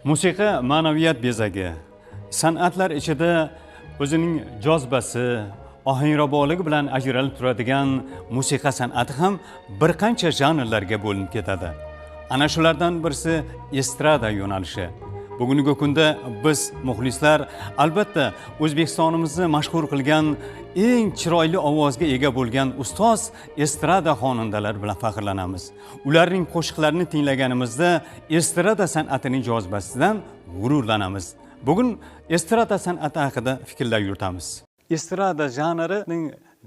Musiqa ma'naviyat bezagi. San'atlar ichida o'zining jozibasi, ohangraboligi bilan ajralib turadigan musiqa san'ati ham bir qancha janrlarga bo'linib ketadi. Ana shulardan birisi estrada yo'nalishi. Bugungi kunda biz muxlislar albatta O'zbekistonimizni mashhur qilgan eng chiroyli ovozga ega bo'lgan ustoz estrada xonandalar bilan faxrlanamiz. Ularning qo'shiqlarini tinglaganimizda estrada san'atining jozibasidan g'ururlanamiz. Bugun estrada san'ati haqida fikrlar yuritamiz. Estrada janrining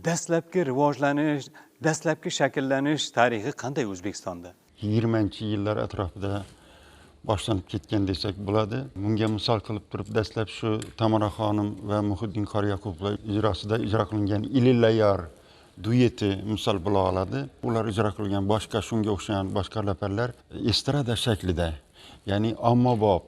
dastlabki rivojlanish, dastlabki shakllanish tarixi qanday O'zbekistonda? 20-yillar atrofida boshlanib ketgan desak bo'ladi. Bunga misol qilib turib dastlab shu Tamara xonim va Muhiddin Qoryaqublar ijrosida ijro qilingan Ilillayar dueti misol bo'la oladi. Ular ijro qilgan boshqa shunga o'xshagan boshqa laparlar estrada shaklida, ya'ni ommabop,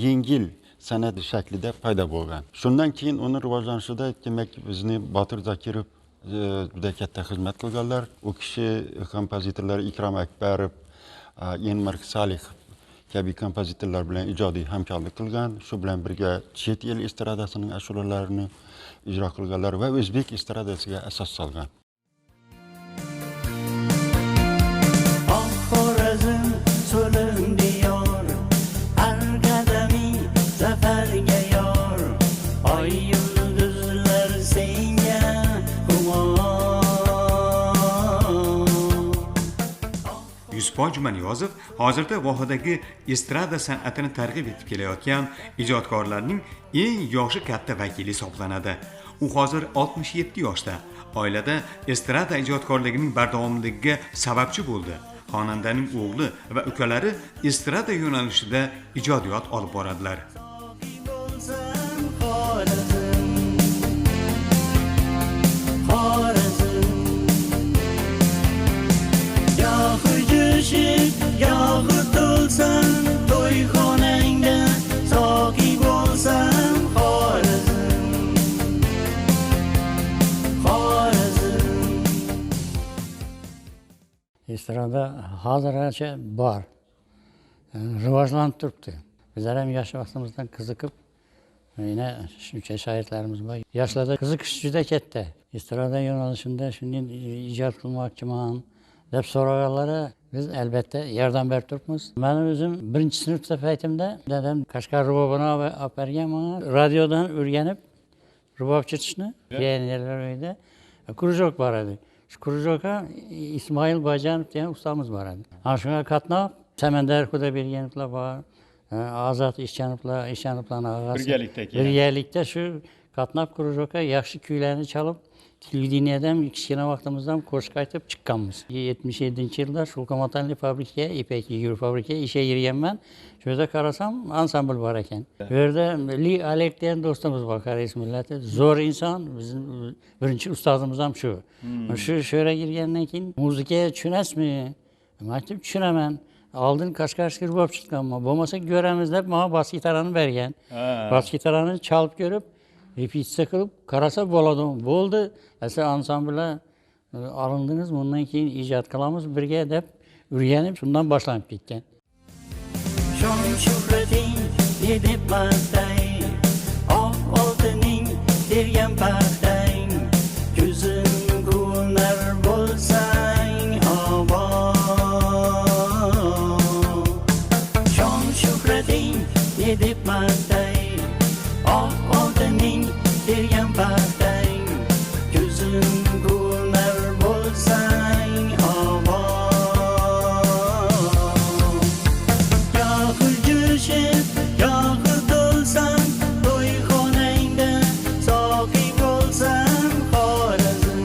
yengil san'at shaklida paydo bo'lgan. Shundan keyin uni rivojlanishida demak bizni Botir Zokirov juda katta xizmat qilganlar. U kishi kompozitorlar Ikrom Akbarov, Enmark Salih kabi kompozitorlar bilan ijodiy hamkorlik qilgan. Shu bilan birga chet el estradasining ashulalarini ijro qilganlar va o'zbek estradasiga asos solgan. Yusufboy Jumaniyozov hozirda vohadagi estrada san'atini targ'ib etib kelayotgan ijodkorlarning eng yoshi katta vakili hisoblanadi. U hozir 67 yoshda. Oilada estrada ijodkorligining bardavomligiga sababchi bo'ldi. Xonandaning o'g'li va ukalari estrada yo'nalishida ijodiyot olib boradilar. Estrada hozirgacha bor, rivojlanib turibdi. Bizlar ham yosh vaqtimizdan qiziqib, yana shuncha shoirlarimiz bor. Yoshlarda qiziqish juda katta. Estrada yo'nalishida shunday ijod qilmoqchiman deb so'raganlari biz albatta yordam berib turibmiz. Men o'zim 1-sinfda paytimda dadam Qashqar rubobini olib bergan, menga radiodan o'rganib rubob chertishni, pionerlar uyida krujok bor edi. Shu krujokka Ismoil Boyjanov degan ustamiz bor edi. Ana shunga qatnab Samandar Xudoberganovlar bor, Ozod Eshanovlarning birgalikda shu qatnab krujokka yaxshi kuylarni chalib televideniyadan kichkina vaqtimizdan qo'shiq aytib chiqqanmiz. 77-yilda Shulqomatanli fabrikaga, Ipak yuguru fabrikaga ishga kirganman. Shu yerda qarasam, ansambl bor ekan. Bu yerda Li Alek degan do'stimiz bor, koreys millati. Zo'r inson, bizning birinchi ustozimiz ham shu. Shu yerga kirgandan keyin muzikaga tushunasizmi? Men aytdim, tushunaman. Oldin Qashqarga rubob chiqqanman. Bo'lmasa ko'ramiz deb menga bas gitarani bergan. Bas gitarani chalib ko'rib, repetitsiya qilib qarasa bo'ladi. Bo'ldi. Asa ansambl olindingiz, bundan keyin ijod qilamiz birga deb o'rganib, shundan boshlanib ketgan. Shon shuhrating deb maqtay, oltining dergan paxtang, ko'zim ko'nar bo'lsang obod. Shon shuhrating deb maqtay, oltining dergan paxtang, ko'zim ko'nar bo'lsang obod. Yo'q jo'shib, yo'q to'lsam, to'yxonangda soqiy bo'lsam Xorazm.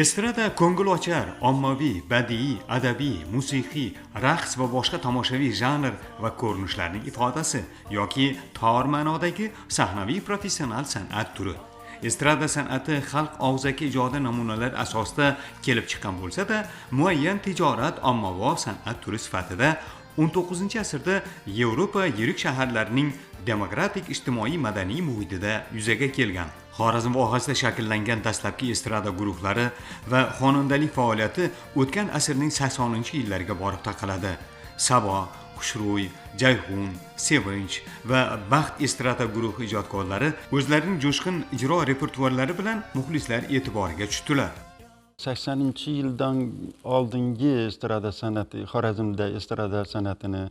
Estrada ko'ngil ochar, ommaviy, badiiy, adabiy, musiqiy, raqs va boshqa tomoshaviy janr va ko'rinishlarning ifodasi yoki tor ma'nodagi sahnaviy professional san'at turi. Estrada san'ati xalq og'zaki ijodi namunalar asosida kelib chiqqan bo'lsa-da, muayyan tijorat ommabop san'at turi sifatida 19-asrda Yevropa yirik shaharlarining demokratik ijtimoiy madaniy muhitida yuzaga kelgan. Xorazm vohasida shakllangan dastlabki estrada guruhlari va xonandalik faoliyati o'tgan asrning 80-yillariga borib taqaladi. Sabo, Xushro'y, Jayhun, Sevinch va Baxt estrada guruhi ijodkorlari o'zlarining jo'shqin ijro repertuarlari bilan muxlislar e'tiboriga tushdilar. 80-yildan oldingi estrada san'ati, Xorazmda estrada san'atini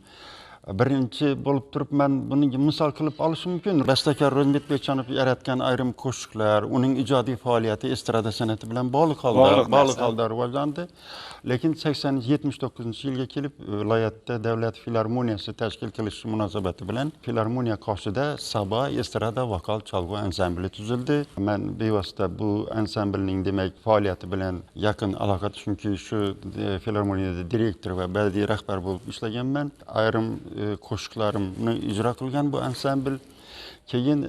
birinchi bo'lib turib men buni misol qilib olishim mumkin. Bastakor Ro'zbek Bekjonov yaratgan ayrim qo'shiqlar, uning ijodiy faoliyati estrada san'ati bilan bog'liq holda rivojlandi. Lekin 79-yilga kelib viloyatda davlat filarmoniyasi tashkil qilish munosabati bilan filarmoniya qoshida Sabo estrada vokal chalg'u ansambli tuzildi. Men bevosita bu ansamblning demak faoliyati bilan yaqin aloqa, chunki shu filarmoniyada direktor va badiiy rahbar bo'lib ishlaganman. Ayrim qo'shiqlarimni ijro qilgan bu ansambl. Keyin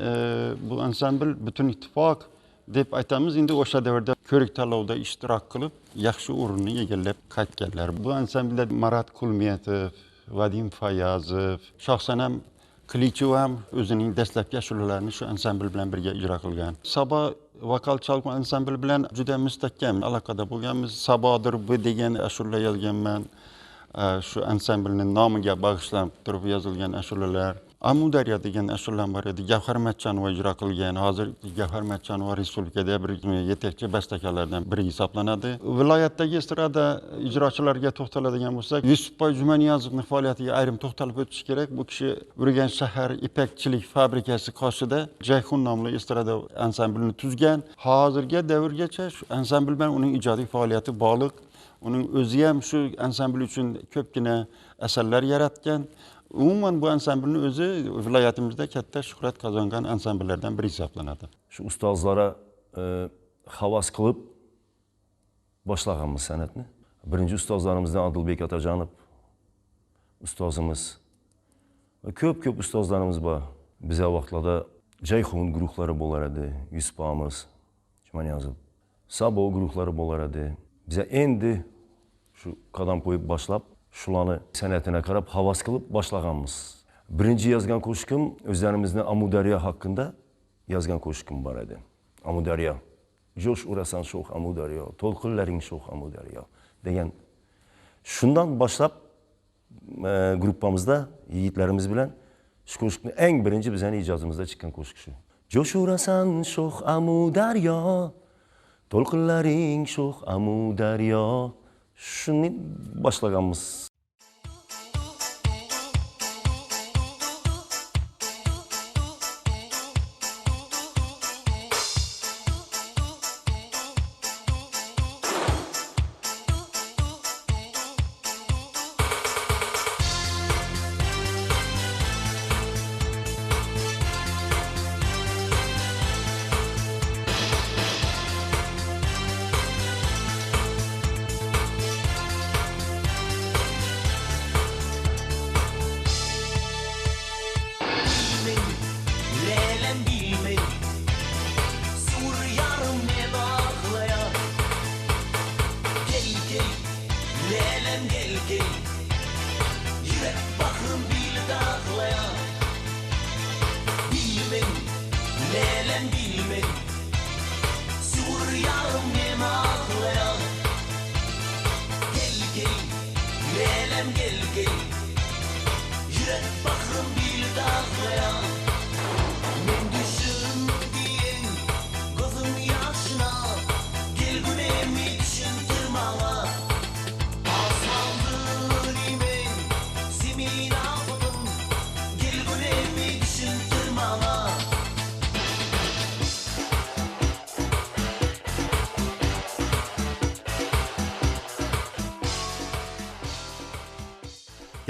bu ansambl butun ittifoq deb aytamiz, endi o'sha davrda ko'rik tanlovda ishtirok qilib, yaxshi o'rinni egallab qaytganlar. Bu ansamblda Marat Kulmetov, Vadim Fayazov, Shohsanam Qilichov ham o'zining dastlabki ashulalarini shu ansambl bilan birga ijro qilgan. Sabo vokal chalg'u ansambl bilan juda mustahkam aloqada bo'lganmiz. Sabodir bu degan ashula yozganman. Shu ansamblning nomiga bag'ishlab turib yozilgan ashulalar. Amudaryo degan ashulam bor edi. Gavhar Matchonova ijro qilgan. Hozir Gavhar Matchonova respublikada bir yetakchi bastakorlardan biri hisoblanadi. Viloyatdagi estrada ijrochilariga to'xtaladigan bo'lsak, Yusufboy Jumaniyozovning faoliyatiga ayrim to'xtalib o'tish kerak. Bu kishi Urganch shahar ipakchilik fabrikasi qoshida Jayhun nomli estrada ansamblini tuzgan. Hozirgi davrgacha shu ansambl bilan uning ijodiy faoliyati bog'liq. Uning o'zi ham shu ansambl uchun ko'pgina asarlar yaratgan. Umuman bu ansamblning o'zi viloyatimizda katta shuhrat qozongan ansambllardan biri hisoblanadi. Shu ustozlara havas qilib boshlaganmiz san'atni. Birinchi ustozlarimizdan Adilbek Atajonov ustozimiz va ko'p ustozlarimiz bor. Bizga vaqtlarda Jayhun guruhlari bo'lar edi, Yusufamiz, Jumaniyozov, Sabo guruhlari bo'lar edi. Bize endi şu qadam qo'yib boshlab, shularni san'atına qarab havas qilib boshlaganmiz. Birinchi yozgan qo'shiqim o'zlarimizning Amudaryo haqida yozgan qo'shiqim bor edi. Amudaryo. Jo'sh urasan sho'x Amudaryo, to'lqinlaring sho'x Amudaryo degan. Shundan boshlab gruppamizda yigitlarimiz bilan shu qo'shiqni eng birinchi bizning ijodimizda chiqqan qo'shiq shu. Jo'sh urasan sho'x Amudaryo, to'lqinlaring sho'x Amudaryo. Shuni boshlaganmiz.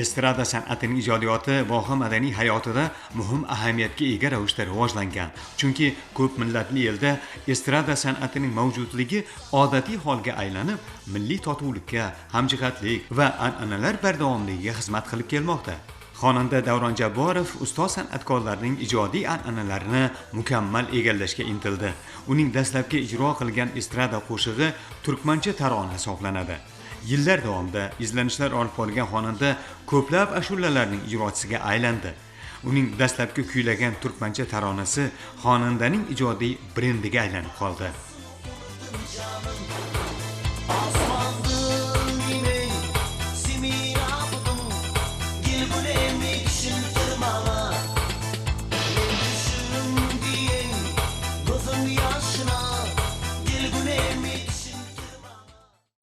Estrada san'atining ijodiyoti voha madaniy hayotida muhim ahamiyatga ega ravishda rivojlangan. Chunki ko'p millatli elda estrada san'atining mavjudligi odatiy holga aylanib, milliy totuvlikka, hamjihatlik va an'analar bardavomligiga xizmat qilib kelmoqda. Xonanda Davron Jabborov ustoz san'atkorlarning ijodiy an'analarini mukammal egallashga intildi. Uning dastlabki ijro qilgan estrada qo'shig'i turkmancha tarona hisoblanadi. Yillar davomida izlanishlar olib qolgan xonanda ko'plab ashulalarning ijrochisiga aylandi. Uning dastlabki kuylagan turkmancha taronasi xonandaning ijodiy brendiga aylanib qoldi.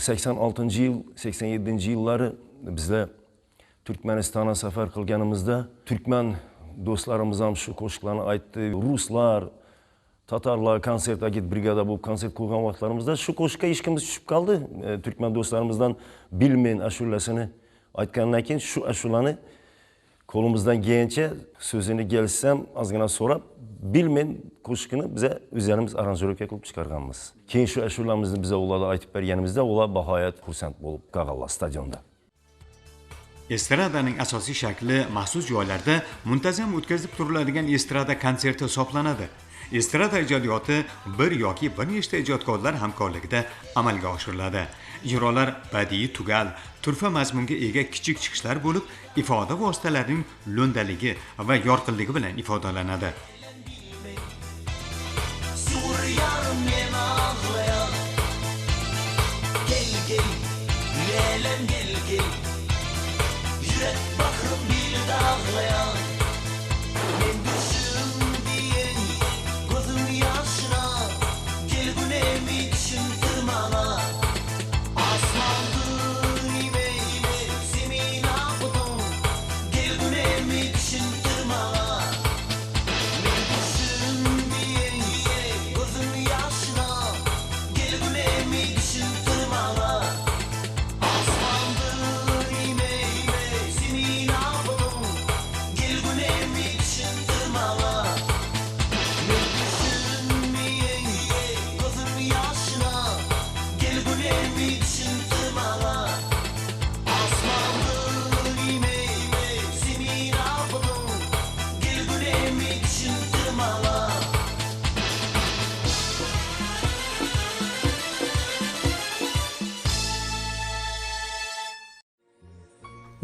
...86 yıl, 87 yılları bizler Türkmenistan'a safar kılganımızda Türkmen dostlarımız ham şu qo'shiqlarni aytdi. Ruslar, Tatarlar konsertga git brigada bo'lib konsert qo'ygan vaqtlarimizda shu qo'shiqqa ishqimiz tushib qoldi. Türkmen dostlarimizdan bilmeyin ashulasini aytgandan keyin shu ashulani qo'limizdan kelgancha so'zini gelsam ozgina so'rab bilmeyin qo'shiqini bize o'zlarimiz aranjirovka qilib chiqarganmiz. Keyin shu ashulamizni bize ularga aytib berganimizda ular bahoyat xursand bo'lib qolganlar stadionda. Estradaning asosiy shakli maxsus joylarda muntazam o'tkazib turiladigan estrada konserti hisoblanadi. Estrada ijodiyoti bir yoki bir nechta ijodkorlar hamkorligida amalga oshiriladi. Ijrolar badiiy tugal, turfa mazmunga ega kichik chiqishlar bo'lib, ifoda vositalarining lo'ndaligi va yorqinligi bilan ifodalanadi.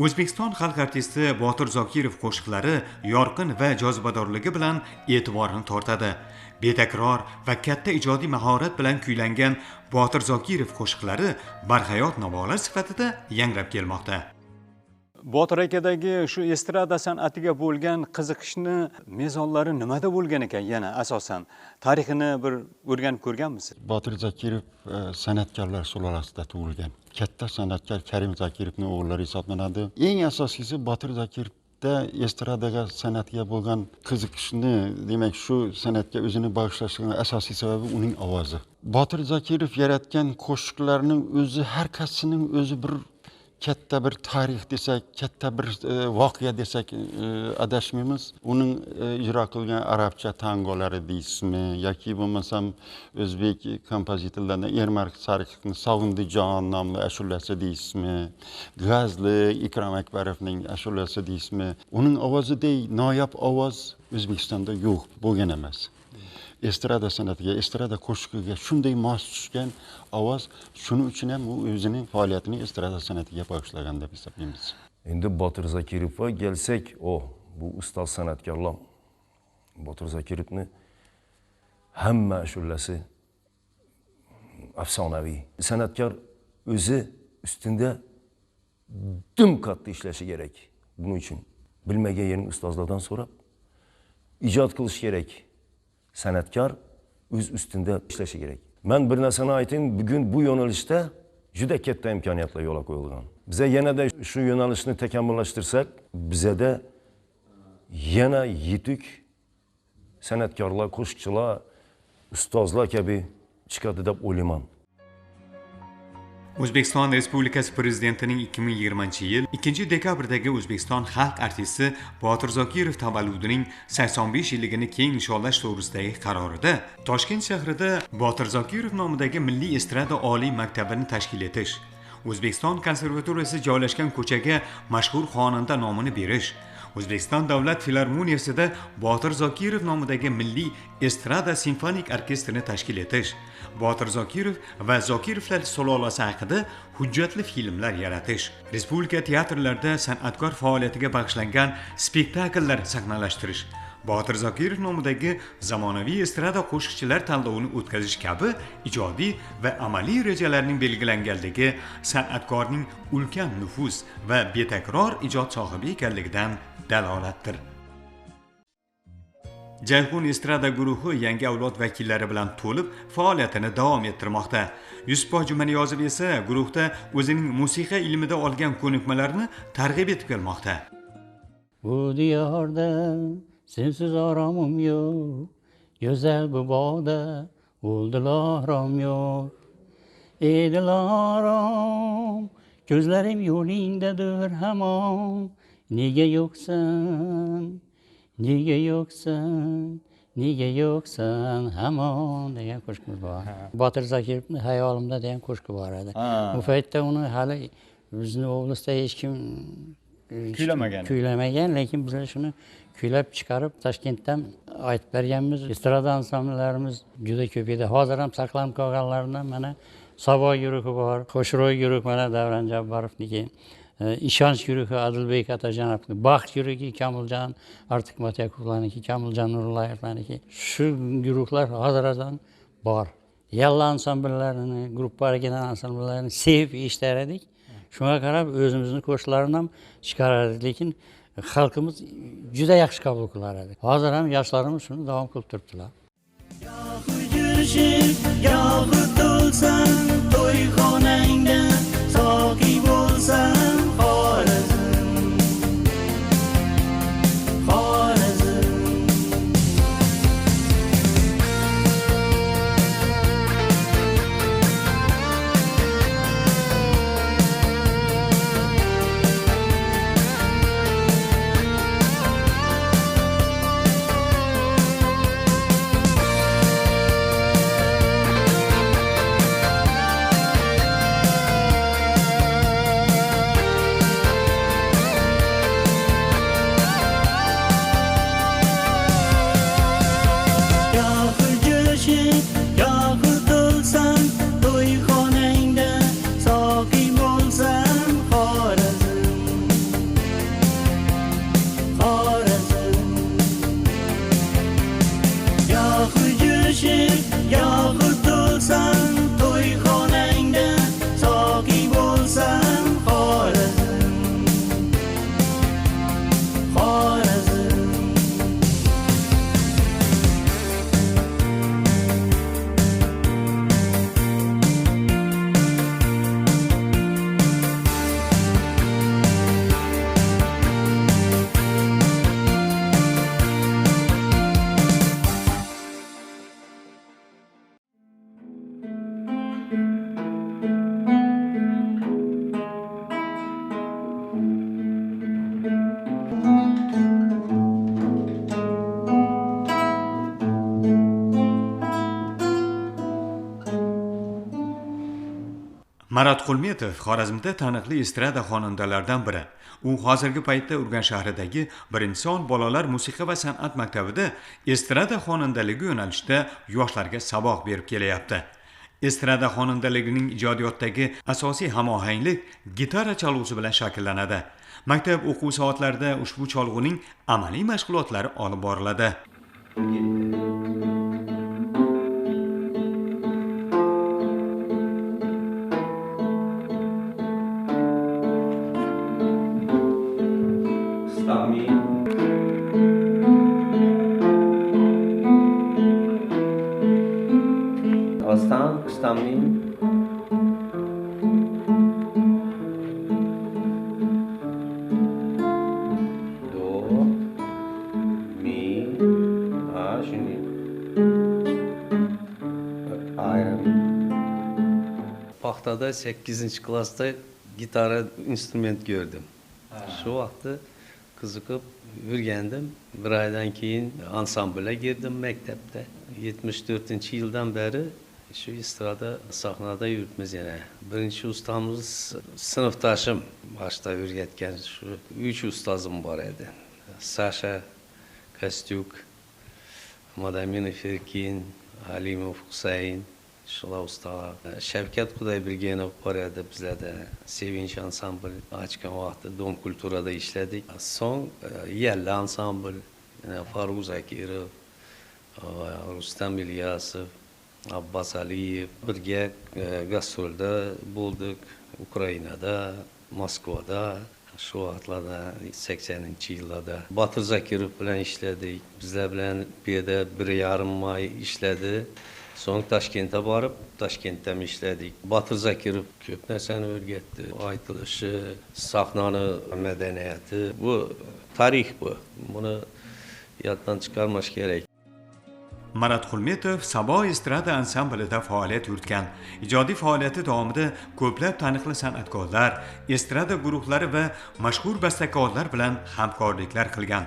O'zbekiston xalq artisti Botir Zokirov qo'shiqlari yorqin va jozibadorligi bilan e'tiborni tortadi. Betakror va katta ijodiy mahorat bilan kuylangan Botir Zokirov qo'shiqlari barhayot navolar sifatida yangrab kelmoqda. Botir akadagi shu estrada san'atiga bo'lgan qiziqishni mezonlari nimada bo'lgan ekan, yana asosan tarixini bir o'rganib ko'rganmisiz? Botir Zokirov san'atkorlar sulolasida tug'ilgan. Katta san'atkor Karim Zokirovning o'g'illari hisoblanadi. Eng asosiysi Botir Zokirovda estradaga san'atga bo'lgan qiziqishni, demak shu san'atga o'zini bag'ishlashining asosiy sababi uning ovozi. Botir Zokirov yaratgan qo'shiqlarning o'zi har qaysining o'zi bir katta bir tarix desak, katta bir voqea desak adashmaymiz. Uning ijro qilgan arabcha tangolari deysizmi yoki bo'lmasam o'zbek kompozitorlaridan Ermark Sariqovning Sog'indijon nomli ashulasi deysizmi, G'azli Ikrom Akbarovning ashulasi deysizmi. Uning ovozidek noyob ovoz O'zbekistonda yo'q, bo'lgan emas. Estrada san'atiga, estrada qo'shiqiga shunday mos tushgan ovoz, shuning uchun ham u o'zining faoliyatini estrada san'atiga bag'ishlagan deb hisoblaymiz. Endi Botir Zokirovga kelsak, bu ustoz san'atkorlar Botir Zokirovni hamma ashulasi afsonaviy. San'atkor o'zi ustida dum katta ishlashi kerak. Buning uchun bilmagan yerini ustozlardan so'rab ijod qilish kerak. San'atkor o'z ustida ishlashi kerak. Men bir narsani aytayim, bugun bu yo'nalishda juda katta imkoniyatlar yo'lga qo'yilgan. Biza yanada shu yo'nalishni takomillashtirsak, bizada yana yetuk san'atkorlar, qo'shiqchilar, ustozlar kabi chiqadi deb o'ylayman. O'zbekiston Respublikasi Prezidentining 2020-yil 2-dekabrdagi O'zbekiston xalq artisti Botir Zokirov tavalludining 85 yilligini keng nishonlash to'g'risidagi qarorida Toshkent shahrida Botir Zokirov nomidagi Milliy estrada oliy maktabini tashkil etish, O'zbekiston konservatoriyasi joylashgan ko'chaga mashhur xonanda nomini berish, O'zbekiston Davlat filarmoniyasida Botir Zokirov nomidagi milliy estrada simfonik orkestrini tashkil etish, Botir Zokirov va Zokirovlar sulolasi haqida hujjatli filmlar yaratish, respublika teatrlarida san'atkor faoliyatiga bag'ishlangan spektakllar sahnalashtirish, Botir Zokirov nomidagi zamonaviy estrada qo'shiqchilar tanlovini o'tkazish kabi ijodiy va amaliy rejalarning belgilanganligi san'atkorning ulkan nufuz va betakror ijod sohibi ekanligidan dalolatdir. Jayhun estrada guruhi yangi avlod vakillari bilan to'lib faoliyatini davom ettirmoqda. Yusuf Jumaniyozov esa guruhda o'zining musiqa ilmida olgan ko'nikmalarini targ'ib etib kelmoqda. Bu diyorda sensiz oromim yo'q, go'zal bu bog'da o'ldilarom yo'q. Ey dilarom, ko'zlarim yo'lingdadir hamon, nega yo'qsan, nega yo'qsan, nega yo'qsan hamon degan qo'shiqimiz bor. Botir Zokirovning hayolimda degan qo'shiqi bor edi. Bu paytda uni hali bizni oblastda hech kim kuylamagan, lekin biz shuni kuylab chiqarib Toshkentdan aytib berganmiz. Estrada ansambllarimiz juda ko'p edi. Hozir ham saqlanib qolganlaridan mana Sabo guruhi bor, Qo'shro'y guruhi mana Davron Jabborovniki, ishonch guruhi Adilbek Atajonovniki, baxt guruhi Kamoljon Artiqmatyakovlarniki, Kamoljon Nurullayevlarniki. Shu guruhlar hozirdan bor. Yalla ansamblillarini, gruppa original ansamblillarini sevib eshitar edik. Shunga qarab o'zimizni qo'shiqlarini ham chiqarardik, lekin xalqimiz juda yaxshi qabul qilar edi. Hozir ham yoshlarimiz shuni davom qilib turibdilar. Yog'i to'lsan to'yxonangda, soqiy bo'lsan Xorazm, Xorazm. Marat Qulmetov Xorazmda taniqli estrada xonandalaridan biri. U hozirgi paytda Urganch shahridagi Birinchi son bolalar musiqa va san'at maktabida estrada xonandaligi yo'nalishida yoshlarga saboq berib kelyapti. Estrada xonandaligining ijodiyotdagi asosiy hamohanglik gitara chalg'usi bilan shakllanadi. Maktab o'quv soatlarida ushbu cholg'uning amaliy mashg'ulotlari olib boriladi. Paxtada 8. klassda gitara instrument gördüm. Şu vaxtı qiziqib yurgandim. Bir aydan keyin ansamblə girdim məktəbdə. 74-yildan beri şu estrada sahnada yürütmez yani. Birinci ustamız sınıftaşım başta yürütken şu 3 ustazım var idi. Sasha Kostyuk, Madaminov Erkin, Alimov Husayn, shular ustalar. Shavkat Xudoybirgenov bor edi bizlarda. Sevinch ansambl ochgan vaqtda Dom kulturada ishladik. So'ng Yalla ansambl, Farruh Zakirov, Rustam Ilyasov, Abbas Aliyev birga gastrolda bo'ldik. Ukrainada, Moskvada, shu vaqtlarda 80-yillarda Botir Zakirov bilan ishladik. Bizlar bilan bu yerda 1,5 oy ishladi. So'ng Toshkentga borib, Toshkentda ham ishladik. Botir Zakirov ko'p narsani o'rgatdi. Aytilishi, sahnani madaniyati, bu tarix bu. Buni yoddan chiqarmash kerak. Marat Xulmetov Sabo estrada ansamblida faoliyat yuritgan. Ijodiy faoliyati davomida ko'plab taniqli san'atkorlar, estrada guruhlari va mashhur bastakorlar bilan hamkorliklar qilgan.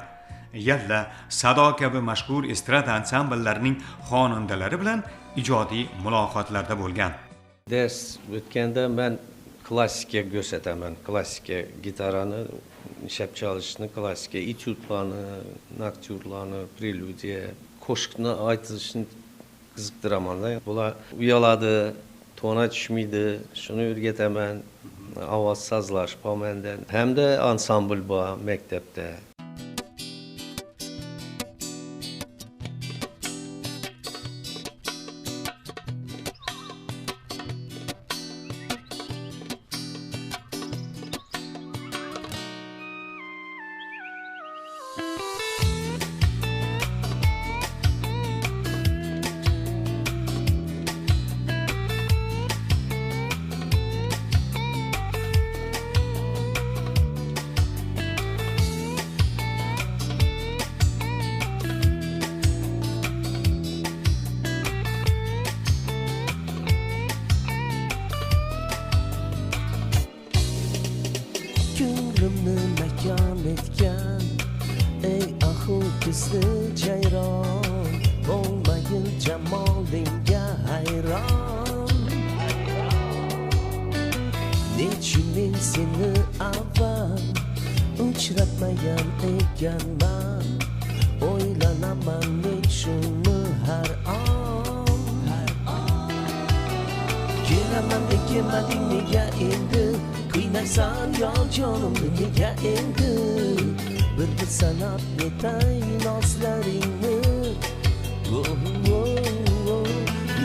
Yalla, Sado kabi mashhur estrada ansambllarining xonandalari bilan ijodiy muloqotlarda bo'lgan. Ders o'tganda men klassika ko'rsataman. Klassika gitarani ishlab chalishni, klassika etyudlarni, nokturlarni, preludiya, qo'shiqni aytishni qiziqtiraman. Bular uyaladi, tona tushmaydi, shuni o'rgataman. Ovoz sozlash bo'lmandan. Hamda ansambl bor maktabda. Ko'nglimni makon etgan ey ahu kuzli jayron, bo'lmagin jamolingga hayron. Nechun men seni avval uchratmagan ekanman, o'ylanaman nechunmi har on. Kelaman kelmading nega endi, qiynaysan yon jonimni nega endi. Bir sanab netay nozlaringni.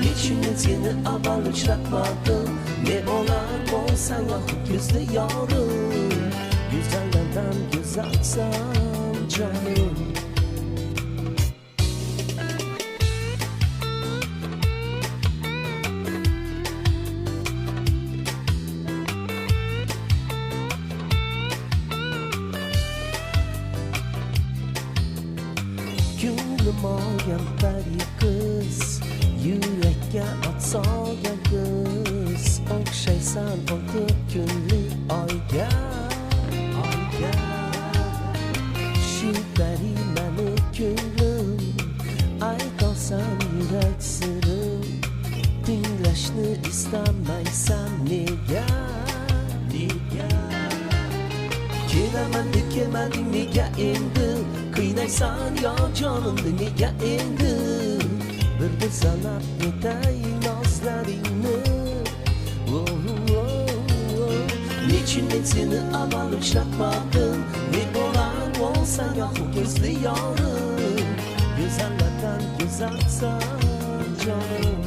Nechun men seni avval uchratmadim, ne bo'lar bo'lsang oq ko'zli yorim, go'zallardan go'zalsan jonim. Ko'nglim olgan pari qiz, yurakka ot solgan qiz, o'xshaysan olti kunli oyga. Shu pari mani ko'nglim, aytolsam yurak sirim, tinglashni istamaysan nega? Kelaman deb kelmading nega endi, qiynaysan yo jonimni nega endi. Bir sanab netay nozlaringni. Nechun men seni avval uchratmadim, ne bo'lar bo'lsang oq ko'zli yorim, go'zallardan go'zalsan jonim.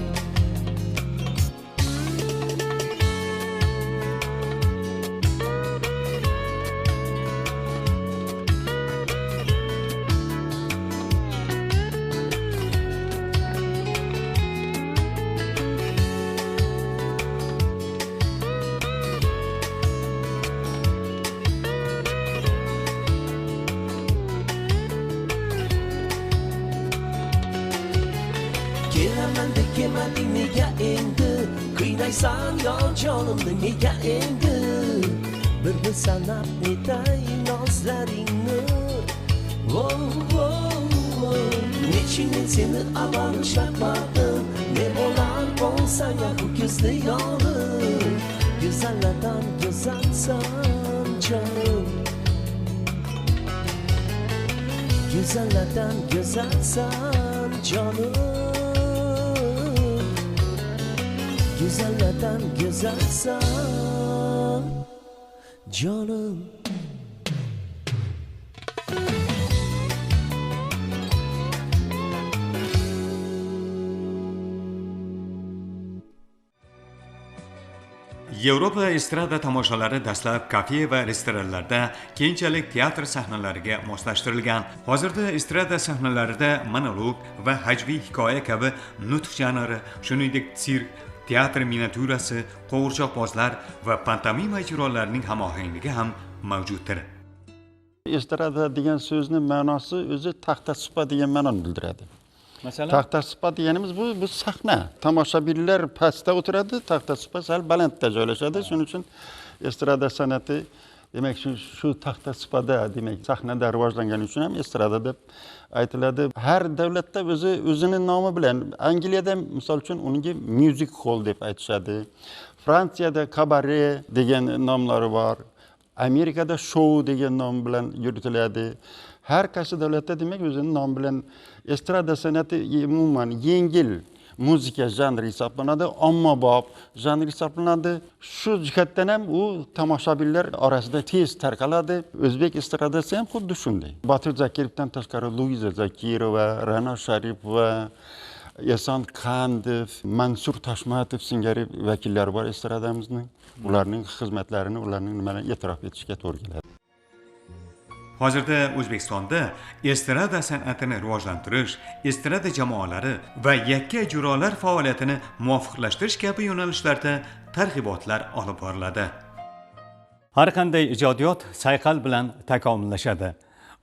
Kelaman deb kelmading nega endi, qiynaysan yo jonimni nega endi. Bir sanab netay nozlaringni. Nechun men seni avval uchratmadim, ne bo'lar bo'lsang oq ko'zli yorim, go'zallardan go'zalsan jonim. Güzellerden güzelsen canım, güzellerden güzelsen canım. Yevropa estrada tomoshalari dastlab kafe va restoranlarda, keyinchalik teatr sahnalariga moslashtirilgan. Hozirda estrada sahnalarida monolog va hajviy hikoya kabi nutq janri, shuningdek sirk, teatr miniatyurasi, qo'g'irchoqbozlar va pantomima ijrolarining hamohangligi ham mavjuddir. Estrada degan so'zni ma'nosi o'zi taxta supa degan ma'noni bildiradi. Masalan, Taxta supa deganimiz bu sahna. Tomoshabinlar pastda o'tiradi, taxta supa sal balandda joylashadi. Shuning uchun estrada san'ati demak shu taxta supada, demak sahnada rivojlangani uchun ham estrada deb aytiladi. Har davlatda o'zining nomi bilan, Angliyada misol uchun unga music hall deb aytishadi. Fransiyada kabare degan nomlari bor. Amerikada show degan nom bilan yuritiladi. Har qaysi davlatda demak o'zining nomi bilan estrada san'ati umuman yengil muzika janri hisoblanadi, ommabop janr hisoblanadi. Shu jihatdan ham u tomoshabinlar orasida tez tarqaladi. O'zbek estradasi ham xuddi shunday. Botir Zakirovdan tashqari Luiza Zakirova, Ra'no Sharipova, Eson Qandov, Mansur Toshmatov singari vakillar bor estradamizning. Ularning xizmatlarini, ularning nimalarni e'tirof etishga to'g'ri keladi. hozirda O'zbekistonda estrada san'atini rivojlantirish, estrada jamoalari va yakka ijrolar faoliyatini muvofiqlashtirish kabi yo'nalishlarda targ'ibotlar olib boriladi. Har qanday ijodiyot sayqal bilan takomillashadi.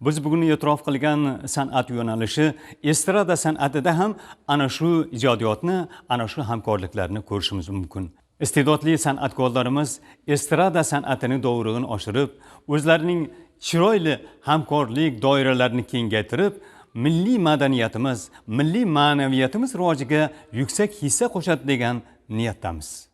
Biz bugun e'tirof qilgan san'at yo'nalishi estrada san'atida ham ana shu ijodiyotni, ana shu hamkorliklarni ko'rishimiz mumkin. Iste'dodli san'atkorlarimiz estrada san'atini dovrug'ini oshirib, o'zlarining chiroyli hamkorlik doiralarini kengaytirib, milliy madaniyatimiz, milliy ma'naviyatimiz rivojiga yuksak hissa qo'shadi degan niyatdamiz.